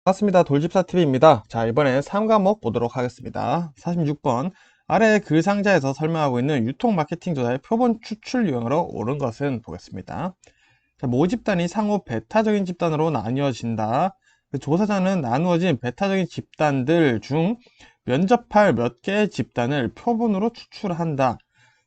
반갑습니다. 돌집사TV입니다. 자, 이번에 3과목 보도록 하겠습니다. 46번. 아래 글 상자에서 설명하고 있는 유통 마케팅 조사의 표본 추출 유형으로 옳은 것은 보겠습니다. 자, 모 집단이 상호 배타적인 집단으로 나뉘어진다. 그 조사자는 나누어진 배타적인 집단들 중 면접할 몇 개의 집단을 표본으로 추출한다.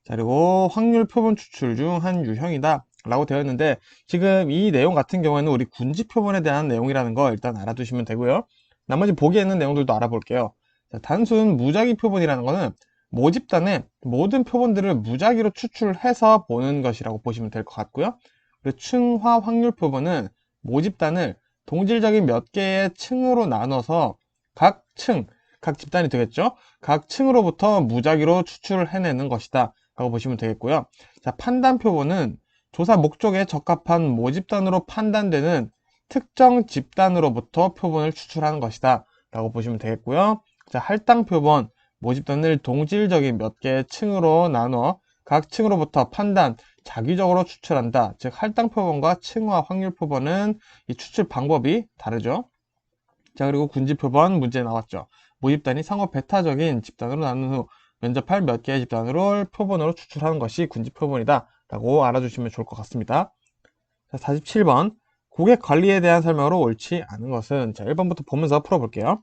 자, 그리고 확률 표본 추출 중 한 유형이다 라고 되어 있는데, 지금 이 내용 같은 경우에는 우리 군지 표본에 대한 내용이라는 거 일단 알아두시면 되고요. 나머지 보기에 있는 내용들도 알아볼게요. 자, 단순 무작위 표본이라는 거는 모집단의 모든 표본들을 무작위로 추출해서 보는 것이라고 보시면 될 것 같고요. 그리고 층화 확률 표본은 모집단을 동질적인 몇 개의 층으로 나눠서 각 층, 각 집단이 되겠죠? 각 층으로부터 무작위로 추출을 해내는 것이다 라고 보시면 되겠고요. 자, 판단 표본은 조사 목적에 적합한 모집단으로 판단되는 특정 집단으로부터 표본을 추출하는 것이다 라고 보시면 되겠고요. 자, 할당 표본, 모집단을 동질적인 몇 개의 층으로 나눠 각 층으로부터 판단, 자기적으로 추출한다. 즉 할당 표본과 층화 확률 표본은 이 추출 방법이 다르죠. 자, 그리고 군지 표본 문제 나왔죠. 모집단이 상호 배타적인 집단으로 나눈 후 면접할 몇 개의 집단으로 표본으로 추출하는 것이 군지 표본이다 라고 알아주시면 좋을 것 같습니다. 자, 47번. 고객 관리에 대한 설명으로 옳지 않은 것은, 자, 1번부터 보면서 풀어볼게요.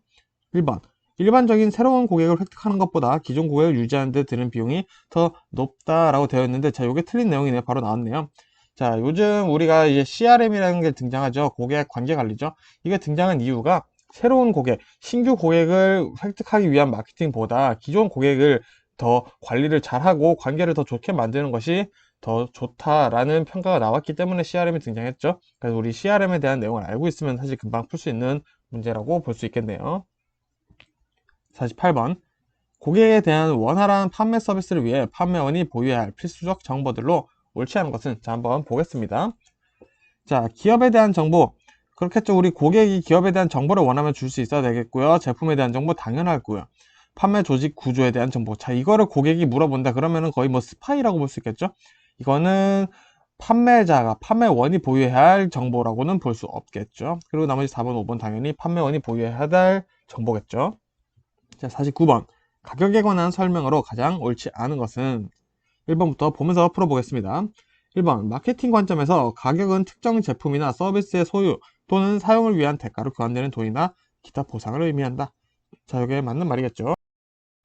1번. 일반적인 새로운 고객을 획득하는 것보다 기존 고객을 유지하는 데 드는 비용이 더 높다라고 되어 있는데, 자, 이게 틀린 내용이네요. 바로 나왔네요. 자, 요즘 우리가 이제 CRM이라는 게 등장하죠. 고객 관계 관리죠. 이게 등장한 이유가 새로운 고객, 신규 고객을 획득하기 위한 마케팅보다 기존 고객을 더 관리를 잘하고 관계를 더 좋게 만드는 것이 더 좋다라는 평가가 나왔기 때문에 CRM이 등장했죠. 그래서 우리 CRM에 대한 내용을 알고 있으면 사실 금방 풀 수 있는 문제라고 볼 수 있겠네요. 48번. 고객에 대한 원활한 판매 서비스를 위해 판매원이 보유해야 할 필수적 정보들로 옳지 않은 것은, 자, 한번 보겠습니다. 자, 기업에 대한 정보. 그렇겠죠. 우리 고객이 기업에 대한 정보를 원하면 줄 수 있어야 되겠고요. 제품에 대한 정보 당연하고요. 판매 조직 구조에 대한 정보. 자, 이거를 고객이 물어본다 그러면은 거의 뭐 스파이라고 볼 수 있겠죠. 이거는 판매자가, 판매원이 보유해야 할 정보라고는 볼 수 없겠죠. 그리고 나머지 4번, 5번 당연히 판매원이 보유해야 할 정보겠죠. 자, 49번. 가격에 관한 설명으로 가장 옳지 않은 것은, 1번부터 보면서 풀어보겠습니다. 1번. 마케팅 관점에서 가격은 특정 제품이나 서비스의 소유 또는 사용을 위한 대가로 교환되는 돈이나 기타 보상을 의미한다. 자, 이게 맞는 말이겠죠.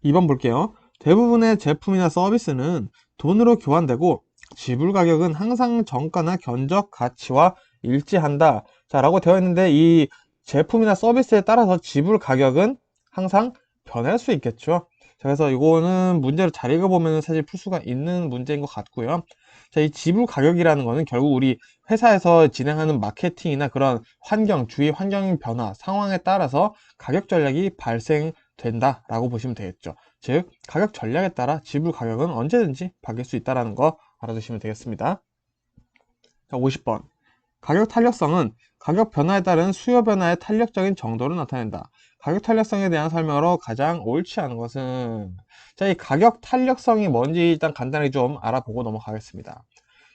2번 볼게요. 대부분의 제품이나 서비스는 돈으로 교환되고 지불 가격은 항상 정가나 견적 가치와 일치한다. 자, 라고 되어 있는데, 이 제품이나 서비스에 따라서 지불 가격은 항상 변할 수 있겠죠. 자, 그래서 이거는 문제를 잘 읽어보면 사실 풀 수가 있는 문제인 것 같고요. 자, 이 지불 가격이라는 거는 결국 우리 회사에서 진행하는 마케팅이나 그런 환경, 주위 환경 변화, 상황에 따라서 가격 전략이 발생된다라고 보시면 되겠죠. 즉, 가격 전략에 따라 지불 가격은 언제든지 바뀔 수 있다는 거 알아두시면 되겠습니다. 자, 50번. 가격 탄력성은 가격 변화에 따른 수요 변화의 탄력적인 정도를 나타낸다. 가격 탄력성에 대한 설명으로 가장 옳지 않은 것은, 자, 이 가격 탄력성이 뭔지 일단 간단히 좀 알아보고 넘어가겠습니다.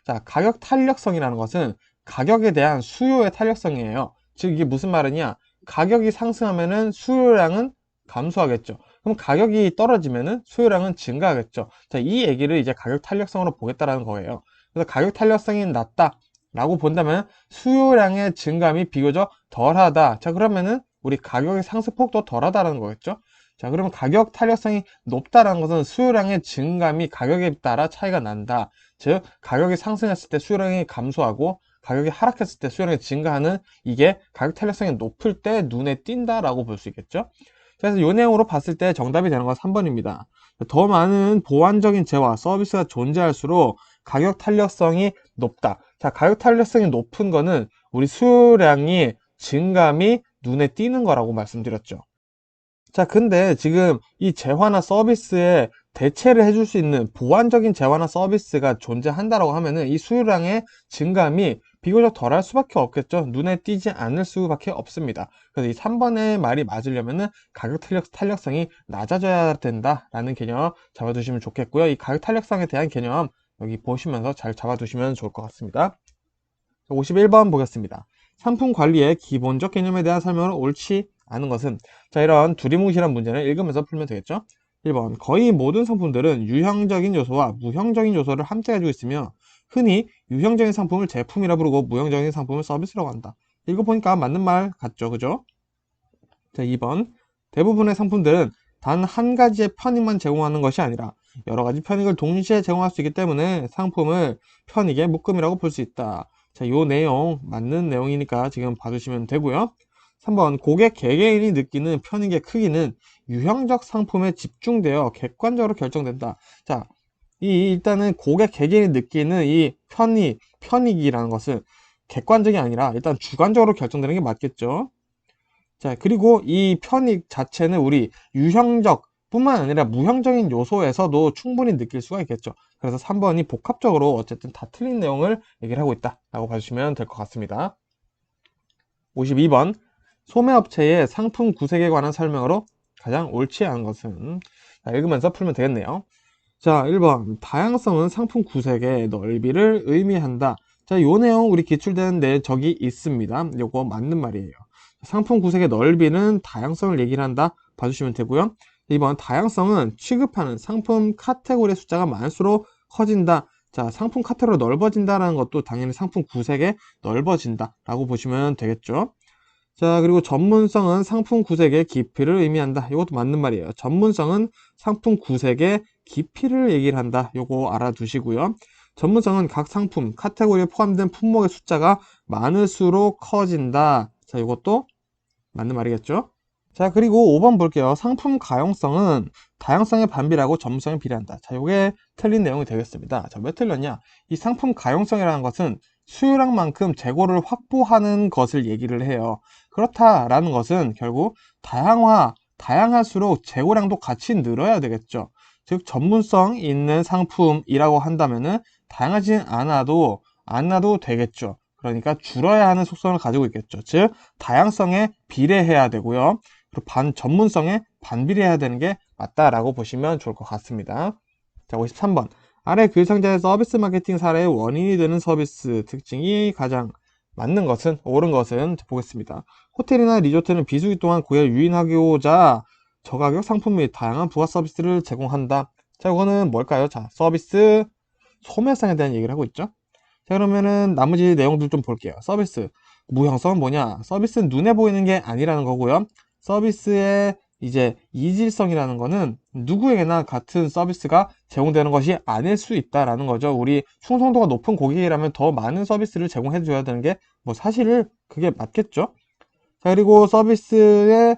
자, 가격 탄력성이라는 것은 가격에 대한 수요의 탄력성이에요. 즉, 이게 무슨 말이냐? 가격이 상승하면은 수요량은 감소하겠죠. 그럼 가격이 떨어지면은 수요량은 증가하겠죠. 자, 이 얘기를 이제 가격 탄력성으로 보겠다라는 거예요. 그래서 가격 탄력성이 낮다 라고 본다면 수요량의 증감이 비교적 덜하다. 자, 그러면은 우리 가격의 상승폭도 덜하다라는 거겠죠. 자, 그러면 가격 탄력성이 높다라는 것은 수요량의 증감이 가격에 따라 차이가 난다. 즉, 가격이 상승했을 때 수요량이 감소하고 가격이 하락했을 때 수요량이 증가하는, 이게 가격 탄력성이 높을 때 눈에 띈다라고 볼 수 있겠죠. 그래서 이 내용으로 봤을 때 정답이 되는 건 3번입니다. 더 많은 보완적인 재화, 서비스가 존재할수록 가격 탄력성이 높다. 자, 가격 탄력성이 높은 거는 우리 수요량이 증감이 눈에 띄는 거라고 말씀드렸죠. 자, 근데 지금 이 재화나 서비스에 대체를 해줄 수 있는 보완적인 재화나 서비스가 존재한다라고 하면은 이 수요량의 증감이 비교적 덜할 수밖에 없겠죠. 눈에 띄지 않을 수밖에 없습니다. 그래서 이 3번의 말이 맞으려면은 가격 탄력성이 낮아져야 된다라는 개념 잡아두시면 좋겠고요. 이 가격 탄력성에 대한 개념 여기 보시면서 잘 잡아두시면 좋을 것 같습니다. 51번 보겠습니다. 상품 관리의 기본적 개념에 대한 설명을 옳지 않은 것은, 자, 이런 두리뭉실한 문제는 읽으면서 풀면 되겠죠. 1번, 거의 모든 상품들은 유형적인 요소와 무형적인 요소를 함께 가지고 있으며 흔히 유형적인 상품을 제품이라 부르고 무형적인 상품을 서비스라고 한다. 이거 보니까 맞는 말 같죠, 그죠? 자, 2번, 대부분의 상품들은 단 한 가지의 편익만 제공하는 것이 아니라 여러 가지 편익을 동시에 제공할 수 있기 때문에 상품을 편익의 묶음이라고 볼 수 있다. 자, 요 내용 맞는 내용이니까 지금 봐주시면 되고요. 3번, 고객 개개인이 느끼는 편익의 크기는 유형적 상품에 집중되어 객관적으로 결정된다. 자, 일단은 고객 개개인이 느끼는 이 편익이라는 것은 객관적이 아니라 일단 주관적으로 결정되는 게 맞겠죠. 자, 그리고 이 편익 자체는 우리 유형적 뿐만 아니라 무형적인 요소에서도 충분히 느낄 수가 있겠죠. 그래서 3번이 복합적으로 어쨌든 다 틀린 내용을 얘기를 하고 있다 라고 봐주시면 될 것 같습니다. 52번, 소매업체의 상품 구색에 관한 설명으로 가장 옳지 않은 것은, 자, 읽으면서 풀면 되겠네요. 자, 1번, 다양성은 상품 구색의 넓이를 의미한다. 자, 요 내용 우리 기출되는데 적이 있습니다. 요거 맞는 말이에요. 상품 구색의 넓이는 다양성을 얘기를 한다. 봐주시면 되고요. 2번, 다양성은 취급하는 상품 카테고리의 숫자가 많을수록 커진다. 자, 상품 카테고리가 넓어진다는 것도 당연히 상품 구색에 넓어진다 라고 보시면 되겠죠. 자, 그리고 전문성은 상품 구색의 깊이를 의미한다. 이것도 맞는 말이에요. 전문성은 상품 구색의 깊이를 얘기를 한다. 요거 알아두시고요. 전문성은 각 상품, 카테고리에 포함된 품목의 숫자가 많을수록 커진다. 자, 이것도 맞는 말이겠죠? 자, 그리고 5번 볼게요. 상품 가용성은 다양성의 반비례하고 전문성에 비례한다. 자, 요게 틀린 내용이 되겠습니다. 자, 왜 틀렸냐? 이 상품 가용성이라는 것은 수요량만큼 재고를 확보하는 것을 얘기를 해요. 그렇다라는 것은 결국 다양할수록 재고량도 같이 늘어야 되겠죠. 즉, 전문성 있는 상품이라고 한다면은 다양하지 않아도 되겠죠. 그러니까 줄어야 하는 속성을 가지고 있겠죠. 즉, 다양성에 비례해야 되고요. 그리고 전문성에 반비례해야 되는 게 맞다라고 보시면 좋을 것 같습니다. 자, 53번. 아래 글상자의 서비스 마케팅 사례의 원인이 되는 서비스 특징이 가장 맞는 것은, 옳은 것은 보겠습니다. 호텔이나 리조트는 비수기 동안 고객을 유인하고자 저가격 상품 및 다양한 부가 서비스를 제공한다. 자, 이거는 뭘까요? 자, 서비스 소매상에 대한 얘기를 하고 있죠. 자, 그러면은 나머지 내용들 좀 볼게요. 서비스 무형성은 뭐냐? 서비스는 눈에 보이는 게 아니라는 거고요. 서비스의 이제 이질성이라는 거는 누구에게나 같은 서비스가 제공되는 것이 아닐 수 있다라는 거죠. 우리 충성도가 높은 고객이라면 더 많은 서비스를 제공해 줘야 되는 게 뭐 사실 그게 맞겠죠. 자, 그리고 서비스에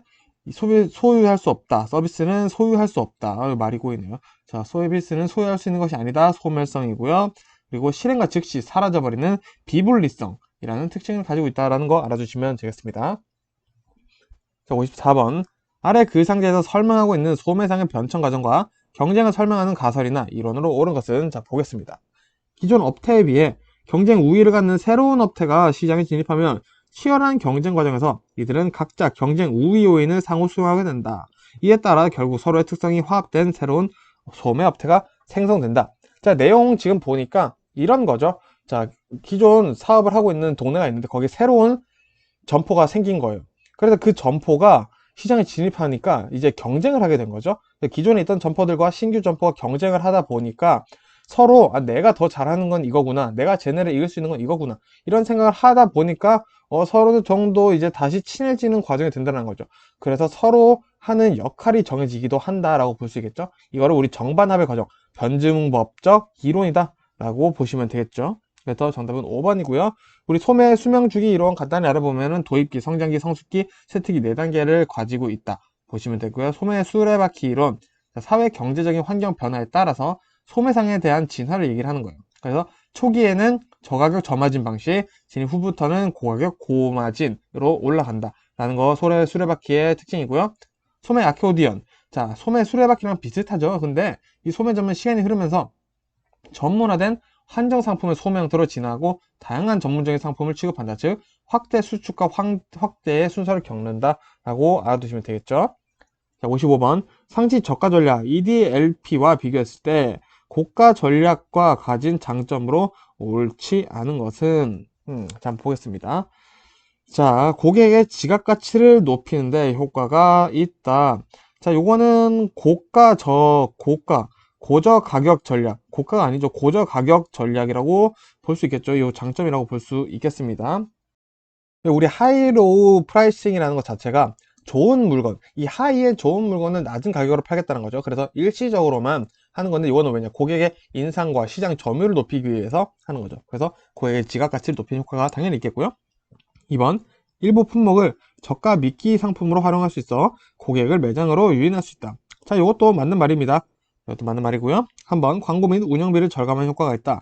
소유할 수 없다. 서비스는 소유할 수 없다. 말이 고이네요. 자, 서비스는 소유할 수 있는 것이 아니다. 소멸성이고요. 그리고 실행과 즉시 사라져버리는 비분리성이라는 특징을 가지고 있다는 거 알아주시면 되겠습니다. 자, 54번. 아래 그 상자에서 설명하고 있는 소매상의 변천 과정과 경쟁을 설명하는 가설이나 이론으로 옳은 것은, 자, 보겠습니다. 기존 업태에 비해 경쟁 우위를 갖는 새로운 업태가 시장에 진입하면 치열한 경쟁 과정에서 이들은 각자 경쟁 우위 요인을 상호 수용하게 된다. 이에 따라 결국 서로의 특성이 화합된 새로운 소매 업태가 생성된다. 자, 내용 지금 보니까 이런 거죠. 자, 기존 사업을 하고 있는 동네가 있는데 거기에 새로운 점포가 생긴 거예요. 그래서 그 점포가 시장에 진입하니까 이제 경쟁을 하게 된 거죠. 기존에 있던 점포들과 신규 점포가 경쟁을 하다 보니까 서로 내가 더 잘하는 건 이거구나, 내가 쟤네를 이길 수 있는 건 이거구나, 이런 생각을 하다 보니까 서로 정도 이제 다시 친해지는 과정이 된다는 거죠. 그래서 서로 하는 역할이 정해지기도 한다라고 볼 수 있겠죠. 이거를 우리 정반합의 과정, 변증법적 이론이다 라고 보시면 되겠죠. 그래서 정답은 5번이고요. 우리 소매 수명주기 이론 간단히 알아보면은 도입기, 성장기, 성숙기, 쇠퇴기 4단계를 가지고 있다 보시면 되고요. 소매 수레바퀴 이론, 사회 경제적인 환경 변화에 따라서 소매상에 대한 진화를 얘기를 하는 거예요. 그래서 초기에는 저가격 저마진 방식, 진입 후부터는 고가격 고마진으로 올라간다 라는 거 소매 수레바퀴의 특징이고요. 소매 아코디언, 자, 소매 수레바퀴랑 비슷하죠. 근데 이 소매점은 시간이 흐르면서 전문화된 한정 상품의 소매 형태로 진화하고 다양한 전문적인 상품을 취급한다. 즉, 확대 수축과 확대의 순서를 겪는다 라고 알아두시면 되겠죠. 자, 55번. 상시 저가 전략 EDLP와 비교했을 때 고가 전략과 가진 장점으로 옳지 않은 것은, 자, 한번 보겠습니다. 자, 고객의 지갑 가치를 높이는데 효과가 있다. 자, 요거는 고저 가격 전략. 고가가 아니죠. 고저 가격 전략이라고 볼 수 있겠죠. 요 장점이라고 볼 수 있겠습니다. 우리 하이로우 프라이싱이라는 것 자체가 좋은 물건, 이 하이의 좋은 물건은 낮은 가격으로 팔겠다는 거죠. 그래서 일시적으로만 하는 건데, 이거는 왜냐? 고객의 인상과 시장 점유율을 높이기 위해서 하는 거죠. 그래서 고객의 지갑 가치를 높이는 효과가 당연히 있겠고요. 2번, 일부 품목을 저가 미끼 상품으로 활용할 수 있어 고객을 매장으로 유인할 수 있다. 자, 이것도 맞는 말입니다. 이것도 맞는 말이고요. 한번 광고 및 운영비를 절감하는 효과가 있다.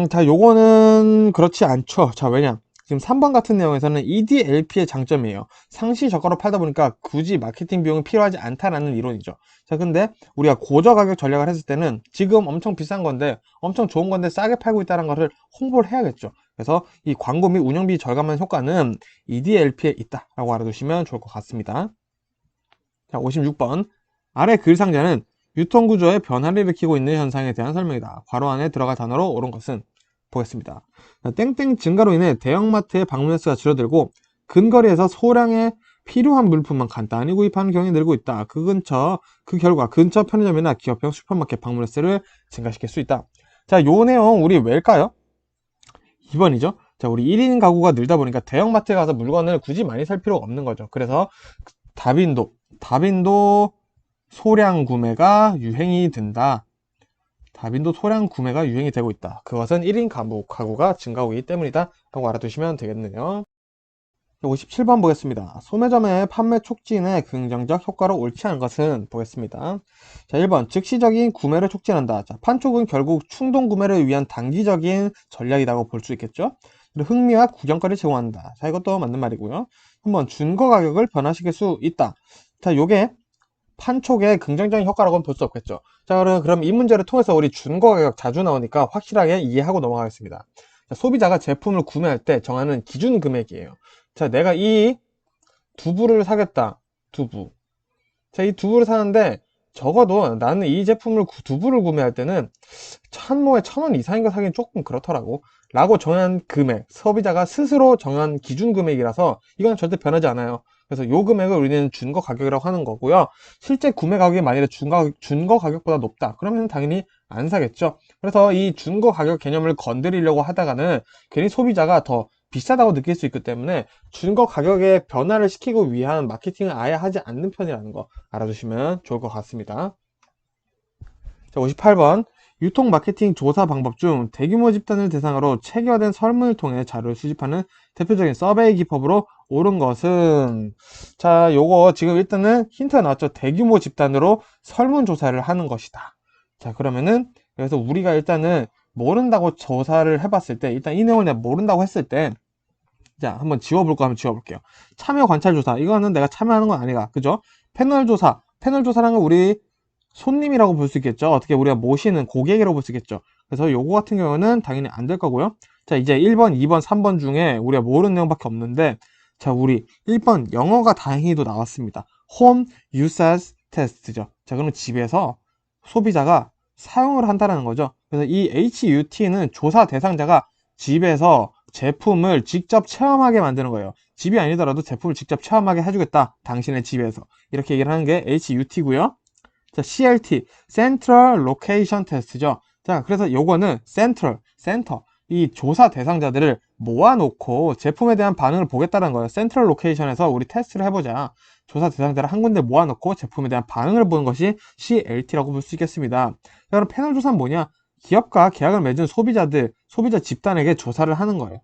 자, 요거는 그렇지 않죠. 자, 왜냐? 지금 3번 같은 내용에서는 EDLP의 장점이에요. 상시 저가로 팔다 보니까 굳이 마케팅 비용이 필요하지 않다라는 이론이죠. 자, 근데 우리가 고저 가격 전략을 했을 때는 지금 엄청 비싼 건데, 엄청 좋은 건데 싸게 팔고 있다는 것을 홍보를 해야겠죠. 그래서 이 광고 및 운영비 절감한 효과는 EDLP에 있다라고 알아두시면 좋을 것 같습니다. 자, 56번. 아래 글 상자는 유통구조의 변화를 일으키고 있는 현상에 대한 설명이다. 괄호 안에 들어갈 단어로 옳은 것은 보겠습니다. 땡땡 증가로 인해 대형마트의 방문 횟수가 줄어들고 근거리에서 소량의 필요한 물품만 간단히 구입하는 경향이 늘고 있다. 그 결과 근처 편의점이나 기업형 슈퍼마켓 방문 횟수를 증가시킬 수 있다. 자, 요 내용 우리 왜일까요? 2번이죠. 자, 우리 1인 가구가 늘다 보니까 대형마트에 가서 물건을 굳이 많이 살 필요가 없는 거죠. 그래서 다빈도 소량 구매가 유행이 된다. 다빈도 소량 구매가 유행이 되고 있다. 그것은 1인 가구가 증가하기 때문이다. 라고 알아두시면 되겠네요. 57번 보겠습니다. 소매점의 판매 촉진에 긍정적 효과로 옳지 않은 것은 보겠습니다. 자, 1번 즉시적인 구매를 촉진한다. 자, 판촉은 결국 충동 구매를 위한 단기적인 전략이라고 볼 수 있겠죠. 그리고 흥미와 구경거리를 제공한다. 자, 이것도 맞는 말이고요. 한번 준거 가격을 변화시킬 수 있다. 자, 요게 판촉의 긍정적인 효과라고는 볼 수 없겠죠. 자, 그럼 이 문제를 통해서 우리 준거 가격 자주 나오니까 확실하게 이해하고 넘어가겠습니다. 자, 소비자가 제품을 구매할 때 정하는 기준 금액이에요. 자, 내가 이 두부를 사겠다. 두부. 자, 이 두부를 사는데 적어도 나는 이 제품을 두부를 구매할 때는 찬모에 1,000원 이상인 거 사기는 조금 그렇더라고. 라고 정한 금액, 소비자가 스스로 정한 기준 금액이라서 이건 절대 변하지 않아요. 그래서 요 금액을 우리는 준거 가격이라고 하는 거고요. 실제 구매 가격이 만약에 준거 가격보다 높다. 그러면 당연히 안 사겠죠. 그래서 이 준거 가격 개념을 건드리려고 하다가는 괜히 소비자가 더 비싸다고 느낄 수 있기 때문에 준거 가격의 변화를 시키기 위한 마케팅을 아예 하지 않는 편이라는 거 알아두시면 좋을 것 같습니다. 자, 58번. 유통 마케팅 조사 방법 중 대규모 집단을 대상으로 체계화된 설문을 통해 자료를 수집하는 대표적인 서베이 기법으로 옳은 것은, 자, 요거 지금 일단은 힌트가 나왔죠. 대규모 집단으로 설문조사를 하는 것이다. 자, 그러면은 그래서 우리가 일단은 모른다고 조사를 해봤을 때, 일단 이 내용을 내가 모른다고 했을 때, 자, 한번 지워볼 거 한번 지워볼게요. 참여 관찰 조사. 이거는 내가 참여하는 건 아니다. 그죠? 패널 조사. 패널 조사라는 건 우리 손님이라고 볼 수 있겠죠. 어떻게 우리가 모시는 고객이라고 볼 수 있겠죠. 그래서 요거 같은 경우는 당연히 안 될 거고요. 자, 이제 1번, 2번, 3번 중에 우리가 모르는 내용밖에 없는데, 자, 우리 1번 영어가 다행히도 나왔습니다. Home Usage Test죠. 자, 그러면 집에서 소비자가 사용을 한다는 거죠. 그래서 이 HUT는 조사 대상자가 집에서 제품을 직접 체험하게 만드는 거예요. 집이 아니더라도 제품을 직접 체험하게 해주겠다. 당신의 집에서. 이렇게 얘기를 하는 게 HUT고요. 자, CLT, Central Location Test죠. 자, 그래서 요거는 센터. 이 조사 대상자들을 모아놓고 제품에 대한 반응을 보겠다는 거예요. 센트럴 로케이션에서 우리 테스트를 해보자. 조사 대상자를 한 군데 모아놓고 제품에 대한 반응을 보는 것이 CLT라고 볼 수 있겠습니다. 자, 그럼 패널 조사는 뭐냐? 기업과 계약을 맺은 소비자 집단에게 조사를 하는 거예요.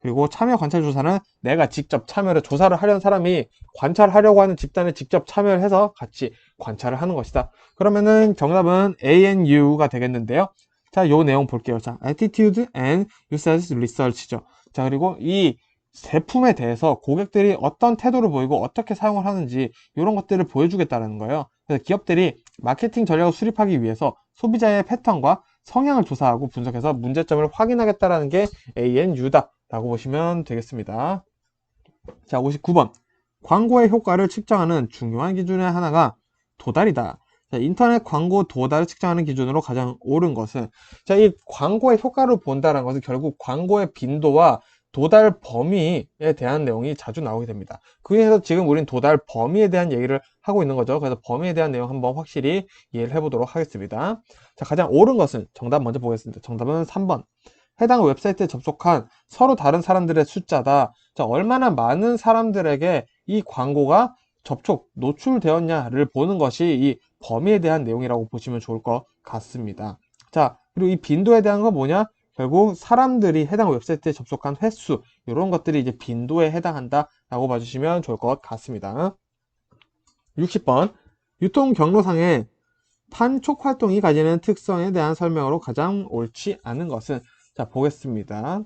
그리고 참여 관찰 조사는 내가 직접 참여를 조사를 하려는 사람이 관찰하려고 하는 집단에 직접 참여를 해서 같이 관찰을 하는 것이다. 그러면은 정답은 ANU가 되겠는데요. 자, 요 내용 볼게요. 자, Attitude and Usage Research죠. 자, 그리고 이 제품에 대해서 고객들이 어떤 태도를 보이고 어떻게 사용을 하는지 이런 것들을 보여주겠다는 거예요. 그래서 기업들이 마케팅 전략을 수립하기 위해서 소비자의 패턴과 성향을 조사하고 분석해서 문제점을 확인하겠다는 게 ANU다 라고 보시면 되겠습니다. 자, 59번. 광고의 효과를 측정하는 중요한 기준의 하나가 도달이다. 자, 인터넷 광고 도달을 측정하는 기준으로 가장 옳은 것은, 자, 이 광고의 효과를 본다는 것은 결국 광고의 빈도와 도달 범위에 대한 내용이 자주 나오게 됩니다. 그래서 지금 우린 도달 범위에 대한 얘기를 하고 있는 거죠. 그래서 범위에 대한 내용 한번 확실히 이해를 해보도록 하겠습니다. 자, 가장 옳은 것은 정답 먼저 보겠습니다. 정답은 3번. 해당 웹사이트에 접속한 서로 다른 사람들의 숫자다. 자, 얼마나 많은 사람들에게 이 광고가 노출되었냐를 보는 것이 이 범위에 대한 내용이라고 보시면 좋을 것 같습니다. 자, 그리고 이 빈도에 대한 건 뭐냐? 결국 사람들이 해당 웹사이트에 접속한 횟수, 이런 것들이 이제 빈도에 해당한다 라고 봐주시면 좋을 것 같습니다. 60번. 유통 경로상의 판촉 활동이 가지는 특성에 대한 설명으로 가장 옳지 않은 것은? 자, 보겠습니다.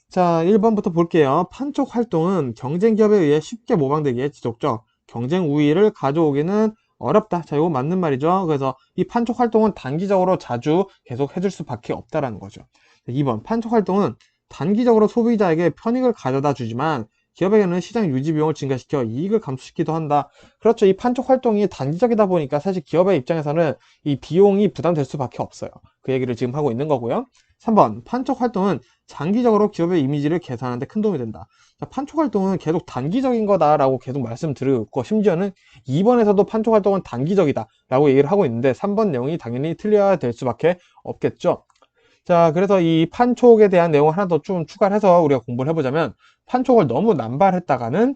자, 1번부터 볼게요. 판촉 활동은 경쟁 기업에 의해 쉽게 모방되기에 지속적 경쟁 우위를 가져오기는 어렵다. 자, 이거 맞는 말이죠. 그래서 이 판촉 활동은 단기적으로 자주 계속 해줄 수밖에 없다라는 거죠. 2번, 판촉 활동은 단기적으로 소비자에게 편익을 가져다 주지만 기업에게는 시장 유지 비용을 증가시켜 이익을 감소시키기도 한다. 그렇죠. 이 판촉 활동이 단기적이다 보니까 사실 기업의 입장에서는 이 비용이 부담될 수밖에 없어요. 그 얘기를 지금 하고 있는 거고요. 3번, 판촉 활동은 장기적으로 기업의 이미지를 개선하는 데 큰 도움이 된다. 자, 판촉 활동은 계속 단기적인 거다라고 계속 말씀드리고, 심지어는 2번에서도 판촉 활동은 단기적이다 라고 얘기를 하고 있는데 3번 내용이 당연히 틀려야 될 수밖에 없겠죠. 자, 그래서 이 판촉에 대한 내용을 하나 더 좀 추가를 해서 우리가 공부를 해보자면, 판촉을 너무 남발했다가는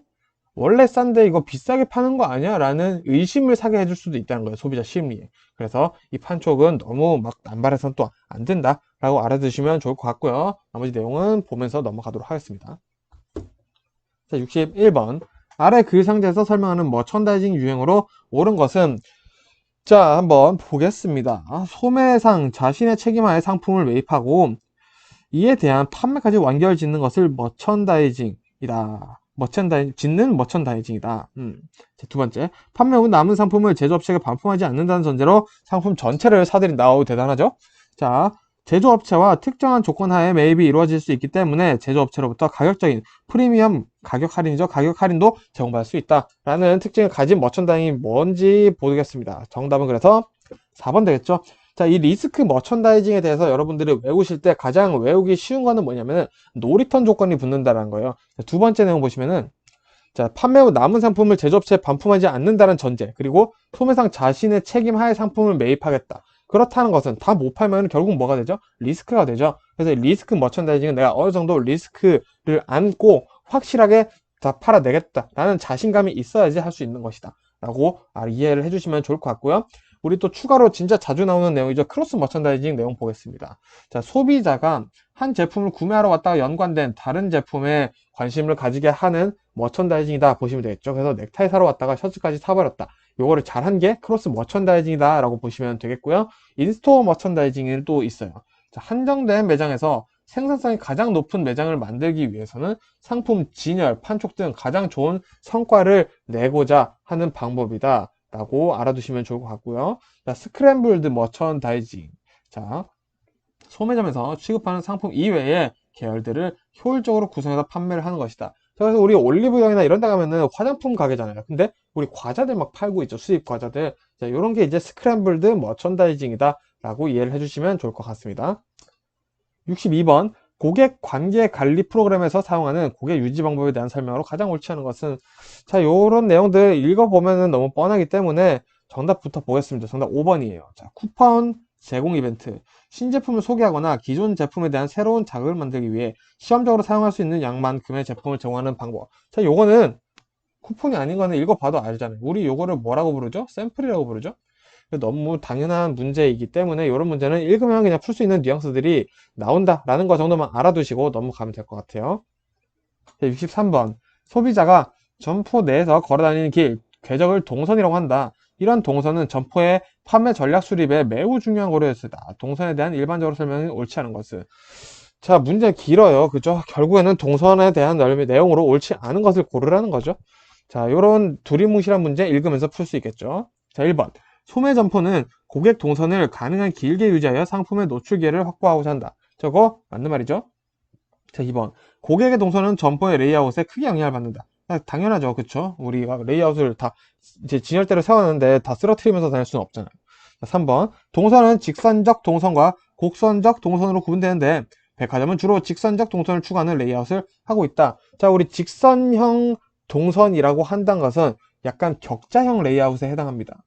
원래 싼데 이거 비싸게 파는 거 아니야? 라는 의심을 사게 해줄 수도 있다는 거예요. 소비자 심리에. 그래서 이 판촉은 너무 막 남발해서는 또 안 된다 라고 알아두시면 좋을 것 같고요. 나머지 내용은 보면서 넘어가도록 하겠습니다. 자, 61번. 아래 글 상자에서 설명하는 머천다이징 유행으로 옳은 것은? 자, 한번 보겠습니다. 소매상 자신의 책임하에 상품을 매입하고 이에 대한 판매까지 완결 짓는 것을 머천다이징이다. 짓는 머천다이징이다. 자, 두 번째, 판매 후 남은 상품을 제조업체에게 반품하지 않는다는 전제로 상품 전체를 사들인다. 오, 대단하죠? 자, 제조업체와 특정한 조건 하에 매입이 이루어질 수 있기 때문에 제조업체로부터 가격적인 프리미엄 가격 할인이죠. 가격 할인도 제공받을 수 있다라는 특징을 가진 머천다이징이 뭔지 보겠습니다. 정답은 그래서 4번 되겠죠. 자, 이 리스크 머천다이징에 대해서 여러분들이 외우실 때 가장 외우기 쉬운 거는 뭐냐면은 노리턴 조건이 붙는다는 거예요. 두 번째 내용 보시면은, 자, 판매 후 남은 상품을 제조업체에 반품하지 않는다는 전제, 그리고 소매상 자신의 책임 하에 상품을 매입하겠다. 그렇다는 것은 다 못 팔면 결국 뭐가 되죠? 리스크가 되죠. 그래서 리스크 머천다이징은 내가 어느 정도 리스크를 안고 확실하게 다 팔아내겠다라는 자신감이 있어야지 할 수 있는 것이다 라고 이해를 해주시면 좋을 것 같고요. 우리 또 추가로 진짜 자주 나오는 내용이죠. 크로스 머천다이징 내용 보겠습니다. 자, 소비자가 한 제품을 구매하러 왔다가 연관된 다른 제품에 관심을 가지게 하는 머천다이징이다 보시면 되겠죠. 그래서 넥타이 사러 왔다가 셔츠까지 사버렸다. 요거를 잘한 게 크로스 머천다이징이다 라고 보시면 되겠고요. 인스토어 머천다이징이 또 있어요. 자, 한정된 매장에서 생산성이 가장 높은 매장을 만들기 위해서는 상품 진열, 판촉 등 가장 좋은 성과를 내고자 하는 방법이다 라고 알아두시면 좋을 것 같고요. 자, 스크램블드 머천다이징. 자, 소매점에서 취급하는 상품 이외의 계열들을 효율적으로 구성해서 판매를 하는 것이다. 그래서 우리 올리브영이나 이런 데 가면은 화장품 가게잖아요. 근데 우리 과자들 막 팔고 있죠. 수입 과자들. 자, 이런 게 이제 스크램블드 머천다이징이다 라고 이해를 해주시면 좋을 것 같습니다. 62번. 고객 관계 관리 프로그램에서 사용하는 고객 유지 방법에 대한 설명으로 가장 옳지 않은 것은? 자, 요런 내용들 읽어보면은 너무 뻔하기 때문에 정답부터 보겠습니다. 정답 5번이에요. 자, 쿠폰 제공 이벤트. 신제품을 소개하거나 기존 제품에 대한 새로운 자극을 만들기 위해 시험적으로 사용할 수 있는 양만큼의 제품을 제공하는 방법. 자, 요거는 쿠폰이 아닌 거는 읽어봐도 알잖아요. 우리 요거를 뭐라고 부르죠? 샘플이라고 부르죠? 너무 당연한 문제이기 때문에 이런 문제는 읽으면 그냥 풀 수 있는 뉘앙스들이 나온다라는 거 정도만 알아두시고 넘어가면 될 것 같아요. 63번. 소비자가 점포 내에서 걸어다니는 길, 궤적을 동선이라고 한다. 이런 동선은 점포의 판매 전략 수립에 매우 중요한 고려였다. 동선에 대한 일반적으로 설명이 옳지 않은 것은? 자, 문제 길어요. 그죠? 결국에는 동선에 대한 내용으로 옳지 않은 것을 고르라는 거죠. 자, 요런 두리뭉실한 문제 읽으면서 풀 수 있겠죠. 자, 1번. 소매 점포는 고객 동선을 가능한 길게 유지하여 상품의 노출 기회를 확보하고자 한다. 저거 맞는 말이죠. 자, 2번. 고객의 동선은 점포의 레이아웃에 크게 영향을 받는다. 당연하죠. 그쵸? 우리가 레이아웃을 다 이제 진열대로 세웠는데 다 쓰러뜨리면서 다닐 수는 없잖아요. 자, 3번. 동선은 직선적 동선과 곡선적 동선으로 구분되는데 백화점은 주로 직선적 동선을 추구하는 레이아웃을 하고 있다. 자, 우리 직선형 동선이라고 한다는 것은 약간 격자형 레이아웃에 해당합니다.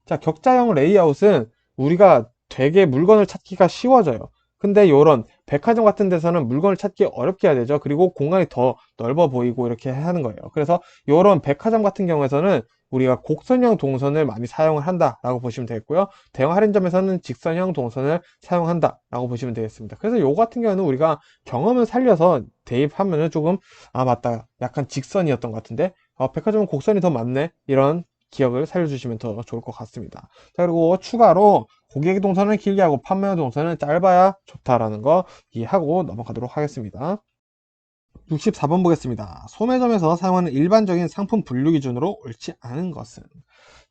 자, 격자형 레이아웃은 우리가 되게 물건을 찾기가 쉬워져요. 근데 요런 백화점 같은 데서는 물건을 찾기 어렵게 해야 되죠. 그리고 공간이 더 넓어 보이고 이렇게 하는 거예요. 그래서 요런 백화점 같은 경우에서는 우리가 곡선형 동선을 많이 사용을 한다라고 보시면 되겠고요. 대형 할인점에서는 직선형 동선을 사용한다라고 보시면 되겠습니다. 그래서 요거 같은 경우는 우리가 경험을 살려서 대입하면은 조금 아 맞다 약간 직선이었던 것 같은데 백화점은 곡선이 더 많네 이런 기억을 살려주시면 더 좋을 것 같습니다. 자, 그리고 추가로 고객 동선을 길게 하고 판매 동선은 짧아야 좋다라는 거 이해하고 넘어가도록 하겠습니다. 64번 보겠습니다. 소매점에서 사용하는 일반적인 상품 분류 기준으로 옳지 않은 것은?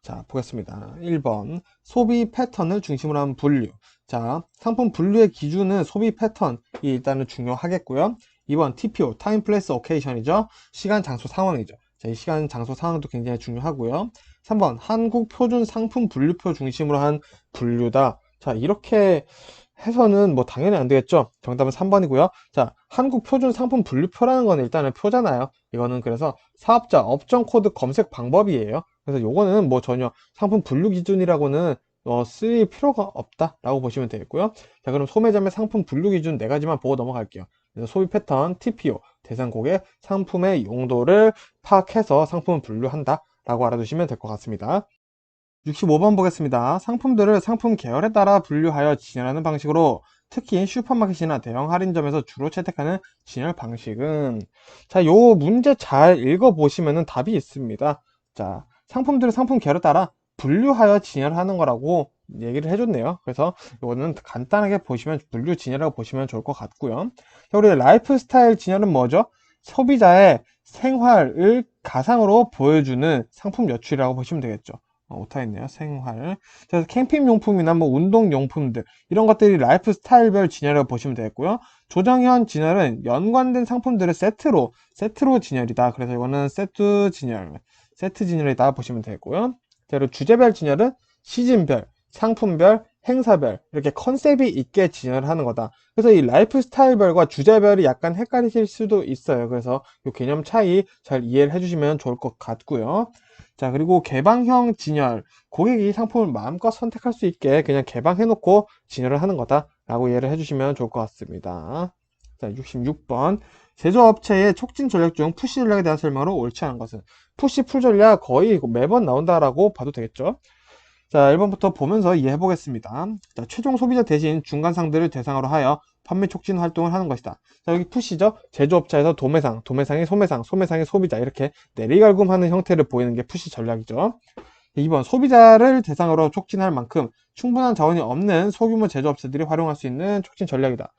자, 보겠습니다. 1번 소비 패턴을 중심으로 한 분류. 자, 상품 분류의 기준은 소비 패턴이 일단은 중요하겠고요. 2번 TPO, 타임 플레이스 오케이션이죠. 시간, 장소, 상황이죠. 자, 이 시간, 장소, 상황도 굉장히 중요하고요. 3번 한국 표준 상품 분류표 중심으로 한 분류다. 자, 이렇게 해서는 뭐 당연히 안 되겠죠. 정답은 3번이고요. 자, 한국 표준 상품 분류표라는 건 일단은 표잖아요. 이거는 그래서 사업자 업종 코드 검색 방법이에요. 그래서 요거는 뭐 전혀 상품 분류 기준이라고는 쓸 필요가 없다라고 보시면 되겠고요. 자, 그럼 소매점의 상품 분류 기준 4가지만 보고 넘어갈게요. 그래서 소비 패턴, TPO, 대상 고객, 상품의 용도를 파악해서 상품을 분류한다 라고 알아두시면 될 것 같습니다. 65번 보겠습니다. 상품들을 상품 계열에 따라 분류하여 진열하는 방식으로 특히 슈퍼마켓이나 대형 할인점에서 주로 채택하는 진열 방식은 자, 요 문제 잘 읽어보시면 답이 있습니다. 자, 상품들을 상품 계열에 따라 분류하여 진열하는 거라고 얘기를 해줬네요. 그래서 이거는 간단하게 보시면 분류 진열이라고 보시면 좋을 것 같고요. 자, 우리 라이프 스타일 진열은 뭐죠? 소비자의 생활을 가상으로 보여주는 상품 여출이라고 보시면 되겠죠. 오타있네요. 생활. 그래서 캠핑용품이나 뭐 운동용품들 이런 것들이 라이프 스타일별 진열이라고 보시면 되겠고요. 조정현 진열은 연관된 상품들을 세트로 진열이다. 그래서 이거는 세트 진열이다 보시면 되겠고요. 자, 그리고 주제별 진열은 시즌별, 상품별, 행사별 이렇게 컨셉이 있게 진열을 하는 거다. 그래서 이 라이프 스타일별과 주제별이 약간 헷갈리실 수도 있어요. 그래서 이 개념 차이 잘 이해를 해주시면 좋을 것 같고요. 자, 그리고 개방형 진열. 고객이 상품을 마음껏 선택할 수 있게 그냥 개방해놓고 진열을 하는 거다 라고 이해를 해주시면 좋을 것 같습니다. 자, 66번. 제조업체의 촉진 전략 중 푸시 전략에 대한 설명으로 옳지 않은 것은? 푸시 풀 전략 거의 매번 나온다라고 봐도 되겠죠. 자, 1번부터 보면서 이해해 보겠습니다. 자, 최종 소비자 대신 중간 상들을 대상으로 하여 판매 촉진 활동을 하는 것이다. 자, 여기 푸시죠. 제조업자에서 도매상, 도매상이 소매상, 소매상이 소비자 이렇게 내리갈굼하는 형태를 보이는 게 푸시 전략이죠. 2번 소비자를 대상으로 촉진할 만큼 충분한 자원이 없는 소규모 제조업체들이 활용할 수 있는 촉진 전략이다.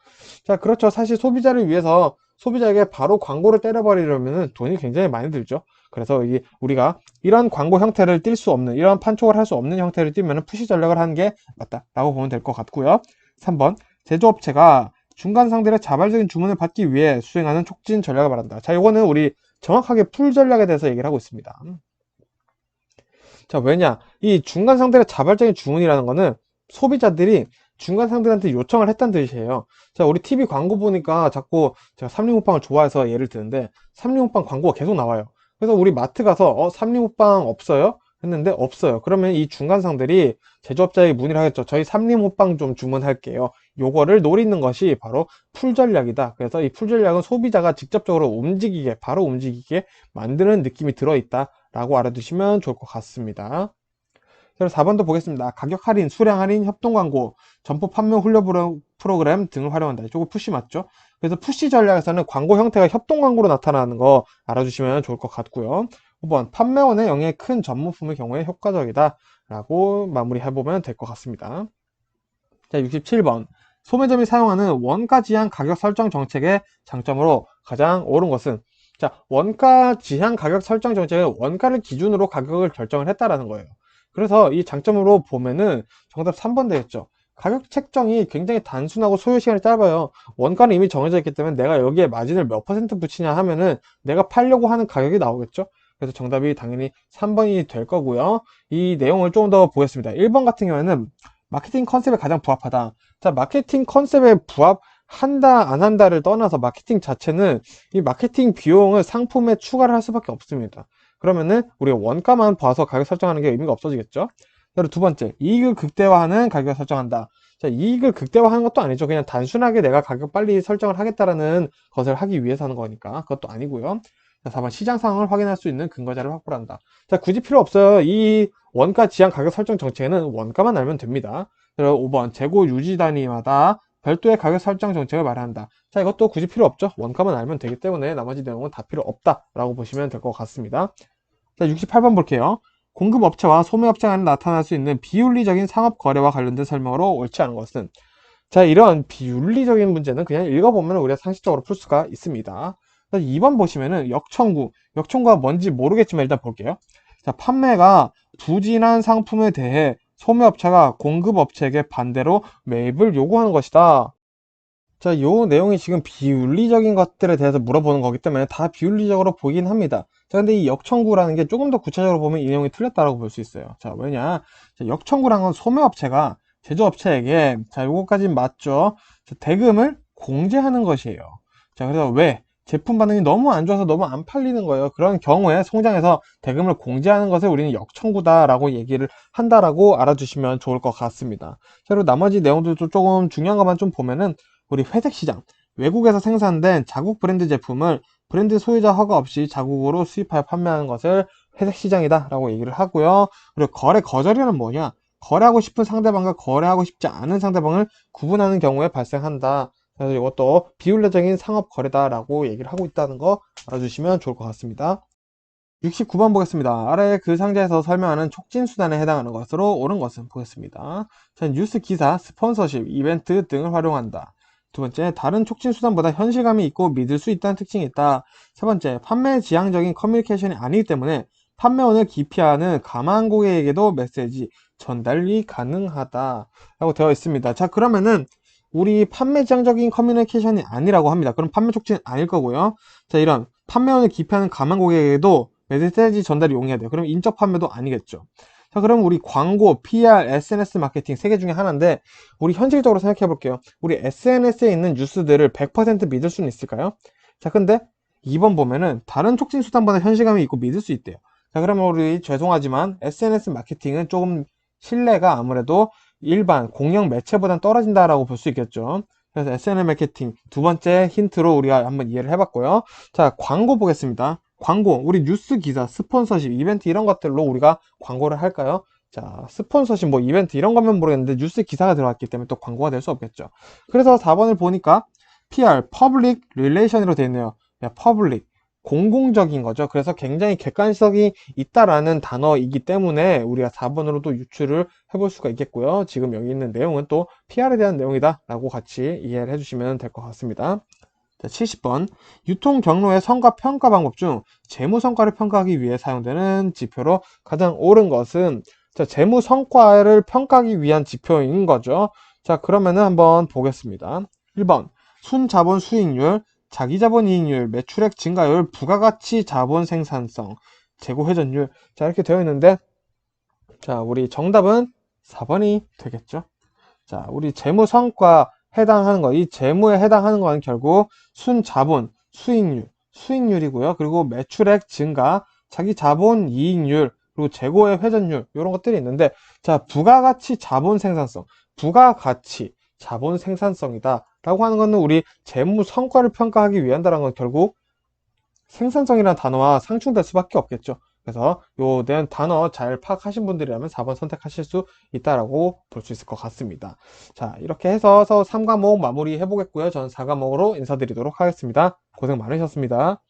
자, 그렇죠. 사실 소비자를 위해서 소비자에게 바로 광고를 때려버리려면 돈이 굉장히 많이 들죠. 그래서 이게 우리가 이런 광고 형태를 띌 수 없는, 이런 판촉을 할 수 없는 형태를 띄면 푸시 전략을 하는 게 맞다라고 보면 될 것 같고요. 3번 제조업체가 중간 상들의 자발적인 주문을 받기 위해 수행하는 촉진 전략을 말한다. 자, 이거는 우리 정확하게 풀 전략에 대해서 얘기를 하고 있습니다. 자, 왜냐? 이 중간 상들의 자발적인 주문이라는 거는 소비자들이 중간 상들한테 요청을 했다는 뜻이에요. 자, 우리 TV 광고 보니까 자꾸 제가 삼리호빵을 좋아해서 예를 드는데 삼리호빵 광고가 계속 나와요. 그래서 우리 마트 가서 삼리호빵 없어요? 했는데 없어요. 그러면 이 중간 상들이 제조업자에게 문의를 하겠죠. 저희 삼리호빵 좀 주문할게요. 요거를 노리는 것이 바로 풀 전략이다. 그래서 이 풀 전략은 소비자가 직접적으로 움직이게, 바로 움직이게 만드는 느낌이 들어있다. 라고 알아두시면 좋을 것 같습니다. 그래서 4번도 보겠습니다. 가격 할인, 수량 할인, 협동 광고, 점포 판매 훈련 프로그램 등을 활용한다. 이쪽은 푸시 맞죠? 그래서 푸시 전략에서는 광고 형태가 협동 광고로 나타나는 거 알아주시면 좋을 것 같고요. 5번 판매원의 영향이 큰 전문품의 경우에 효과적이다. 라고 마무리해보면 될 것 같습니다. 자, 67번. 소매점이 사용하는 원가 지향 가격 설정 정책의 장점으로 가장 옳은 것은? 자, 원가 지향 가격 설정 정책은 원가를 기준으로 가격을 결정을 했다라는 거예요. 그래서 이 장점으로 보면은 정답 3번 되겠죠. 가격 책정이 굉장히 단순하고 소요 시간이 짧아요. 원가는 이미 정해져 있기 때문에 내가 여기에 마진을 몇 퍼센트 붙이냐 하면은 내가 팔려고 하는 가격이 나오겠죠. 그래서 정답이 당연히 3번이 될 거고요. 이 내용을 조금 더 보겠습니다. 1번 같은 경우에는 마케팅 컨셉에 가장 부합하다. 자, 마케팅 컨셉에 한다, 안 한다를 떠나서 마케팅 자체는 이 마케팅 비용을 상품에 추가를 할 수밖에 없습니다. 그러면은 우리가 원가만 봐서 가격 설정하는 게 의미가 없어지겠죠? 그리고 두 번째, 이익을 극대화하는 가격을 설정한다. 자, 이익을 극대화하는 것도 아니죠. 그냥 단순하게 내가 가격 빨리 설정을 하겠다라는 것을 하기 위해서 하는 거니까 그것도 아니고요. 자, 4번, 시장 상황을 확인할 수 있는 근거 자료를 확보한다. 자, 굳이 필요 없어요. 이 원가 지향 가격 설정 정책에는 원가만 알면 됩니다. 그리고 5번, 재고 유지 단위마다 별도의 가격 설정 정책을 마련한다. 자, 이것도 굳이 필요 없죠. 원가만 알면 되기 때문에 나머지 내용은 다 필요 없다라고 보시면 될 것 같습니다. 자, 68번 볼게요. 공급업체와 소매업체 간에 나타날 수 있는 비윤리적인 상업거래와 관련된 설명으로 옳지 않은 것은. 자, 이런 비윤리적인 문제는 그냥 읽어보면 우리가 상식적으로 풀 수가 있습니다. 2번 보시면은 역청구가 뭔지 모르겠지만 일단 볼게요. 자, 판매가 부진한 상품에 대해 소매업체가 공급업체에게 반대로 매입을 요구하는 것이다. 자, 요 내용이 지금 비윤리적인 것들에 대해서 물어보는 거기 때문에 다 비윤리적으로 보이긴 합니다. 자, 근데 이 역청구라는 게 조금 더 구체적으로 보면 이 내용이 틀렸다라고 볼 수 있어요. 자, 왜냐? 자, 역청구라는 건 소매업체가 제조업체에게, 자, 요거까지 맞죠? 자, 대금을 공제하는 것이에요. 자, 그래서 왜? 제품 반응이 너무 안 좋아서 너무 안 팔리는 거예요. 그런 경우에 송장에서 대금을 공제하는 것을 우리는 역청구다라고 얘기를 한다라고 알아주시면 좋을 것 같습니다. 자, 그리고 나머지 내용들도 조금 중요한 것만 좀 보면은 우리 회색시장, 외국에서 생산된 자국 브랜드 제품을 브랜드 소유자 허가 없이 자국으로 수입하여 판매하는 것을 회색시장이다 라고 얘기를 하고요. 그리고 거래 거절이란 뭐냐? 거래하고 싶은 상대방과 거래하고 싶지 않은 상대방을 구분하는 경우에 발생한다. 그래서 이것도 비윤리적인 상업 거래다 라고 얘기를 하고 있다는 거 알아주시면 좋을 것 같습니다. 69번 보겠습니다. 아래 그 상자에서 설명하는 촉진수단에 해당하는 것으로 옳은 것은 보겠습니다. 자, 뉴스 기사, 스폰서십, 이벤트 등을 활용한다. 두 번째, 다른 촉진수단보다 현실감이 있고 믿을 수 있다는 특징이 있다. 세 번째, 판매 지향적인 커뮤니케이션이 아니기 때문에 판매원을 기피하는 가망 고객에게도 메시지 전달이 가능하다 라고 되어 있습니다. 자, 그러면은 우리 판매 지향적인 커뮤니케이션이 아니라고 합니다. 그럼 판매 촉진은 아닐 거고요. 자, 이런 판매원을 기피하는 가망 고객에게도 메시지 전달이 용이해야 돼요. 그럼 인적 판매도 아니겠죠. 자, 그럼 우리 광고, PR, SNS 마케팅 세 개 중에 하나인데 우리 현실적으로 생각해 볼게요. 우리 SNS에 있는 뉴스들을 100% 믿을 수는 있을까요? 자, 근데 2번 보면은 다른 촉진 수단보다 현실감이 있고 믿을 수 있대요. 자, 그러면 우리 죄송하지만 SNS 마케팅은 조금 신뢰가 아무래도 일반 공영 매체보단 떨어진다라고 볼 수 있겠죠. 그래서 SNS 마케팅 두 번째 힌트로 우리가 한번 이해를 해봤고요. 자, 광고 보겠습니다. 광고, 우리 뉴스 기사, 스폰서십, 이벤트 이런 것들로 우리가 광고를 할까요? 자, 스폰서십, 뭐 이벤트 이런 거면 모르겠는데 뉴스 기사가 들어갔기 때문에 또 광고가 될 수 없겠죠. 그래서 4번을 보니까 PR, Public Relation으로 되어 있네요. 야, Public, 공공적인 거죠. 그래서 굉장히 객관성이 있다라는 단어이기 때문에 우리가 4번으로도 유추를 해볼 수가 있겠고요. 지금 여기 있는 내용은 또 PR에 대한 내용이다 라고 같이 이해를 해주시면 될 것 같습니다. 자, 70번. 유통 경로의 성과 평가 방법 중 재무 성과를 평가하기 위해 사용되는 지표로 가장 옳은 것은 자, 재무 성과를 평가하기 위한 지표인 거죠. 자, 그러면은 한번 보겠습니다. 1번. 순자본 수익률, 자기자본 이익률, 매출액 증가율, 부가가치 자본 생산성, 재고 회전율. 자, 이렇게 되어 있는데 자, 우리 정답은 4번이 되겠죠. 자, 우리 재무 성과 해당하는 거, 이 재무에 해당하는 건 결국 순자본, 수익률이고요. 그리고 매출액 증가, 자기 자본 이익률, 그리고 재고의 회전율, 이런 것들이 있는데, 자, 부가가치 자본 생산성, 부가가치 자본 생산성이다. 라고 하는 거는 우리 재무 성과를 평가하기 위한다는 건 결국 생산성이라는 단어와 상충될 수밖에 없겠죠. 그래서 요 단어 잘 파악하신 분들이라면 4번 선택하실 수 있다라고 볼 수 있을 것 같습니다. 자, 이렇게 해서 3과목 마무리 해보겠고요. 저는 4과목으로 인사드리도록 하겠습니다. 고생 많으셨습니다.